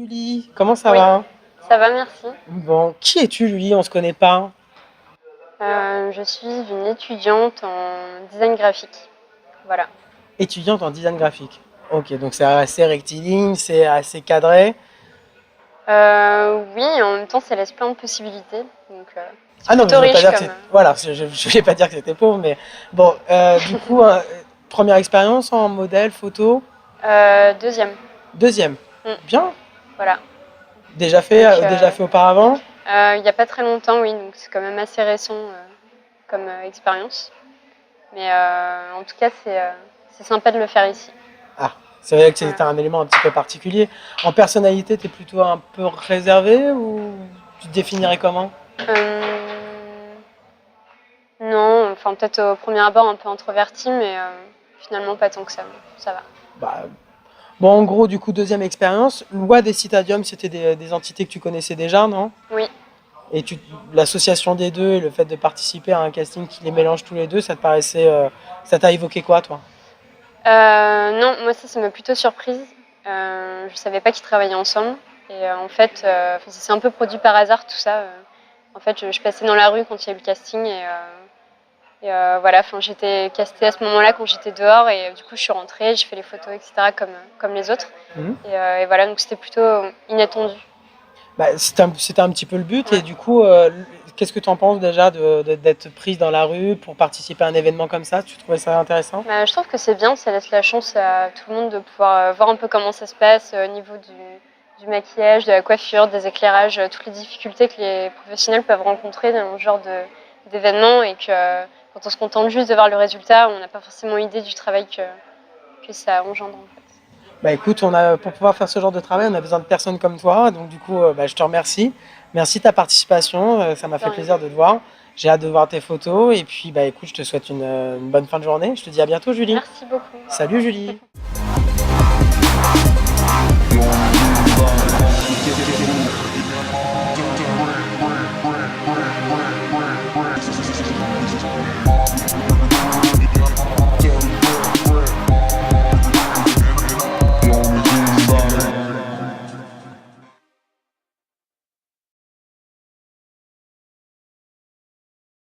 Julie, comment ça Oui, va? ça va, merci. Bon, qui es-tu, Julie? On se connaît pas. Je suis une étudiante en design graphique. Voilà. Étudiante en design graphique. Ok, donc c'est assez rectiligne, c'est assez cadré. Oui, et en même temps, ça laisse plein de possibilités. Donc, c'est Ah non, mais plutôt je veux pas riche dire que comme. c'est... Voilà, je voulais pas dire que c'était pauvre, mais bon, du coup, première expérience en modèle, photo. Deuxième. Deuxième. Mm, Bien. voilà. Déjà Donc, déjà fait auparavant. il n'y a pas très longtemps, oui. Donc, c'est quand même assez récent comme expérience. Mais en tout cas, c'est sympa de le faire ici. Ah, c'est vrai que Voilà. c'était un élément un petit peu particulier. En personnalité, t'es plutôt un peu réservé ou tu te définirais comment? Euh, non, enfin, peut-être au premier abord un peu introverti, mais finalement, pas tant que ça va. Bah, bon, en gros, du coup, deuxième expérience. Loi des Citadium, c'était des entités que tu connaissais déjà, non? Oui. Et l'association des deux et le fait de participer à un casting qui les mélange tous les deux, ça te paraissait, ça t'a évoqué quoi, toi? Non, moi ça m'a plutôt surprise. Je savais pas qu'ils travaillaient ensemble. Et en fait, ça s'est un peu produit par hasard tout ça. En fait, je passais dans la rue quand il y a eu le casting et voilà, enfin, j'étais castée à ce moment-là quand j'étais dehors et du coup je suis rentrée, j'ai fait les photos, etc. comme les autres. Mhm. Et voilà, donc c'était plutôt inattendu. Bah, c'était un petit peu le but. Et Ouais. du coup, qu'est-ce que tu en penses déjà d'être prise dans la rue pour participer à un événement comme ça? Tu trouvais ça intéressant? Je trouve que c'est bien, ça laisse la chance à tout le monde de pouvoir voir un peu comment ça se passe au niveau du maquillage, de la coiffure, des éclairages, toutes les difficultés que les professionnels peuvent rencontrer dans ce genre d'événement et que quand on se contente juste de voir le résultat, on n'a pas forcément idée du travail que ça engendre en fait. Bah écoute, pour pouvoir faire ce genre de travail, on a besoin de personnes comme toi. Donc du coup, bah, je te remercie. Merci de ta participation. Ça m'a De fait rien. plaisir de te voir. J'ai hâte de voir tes photos. Et puis, bah écoute, je te souhaite une bonne fin de journée. Je te dis à bientôt, Julie. Merci beaucoup. Salut, Julie.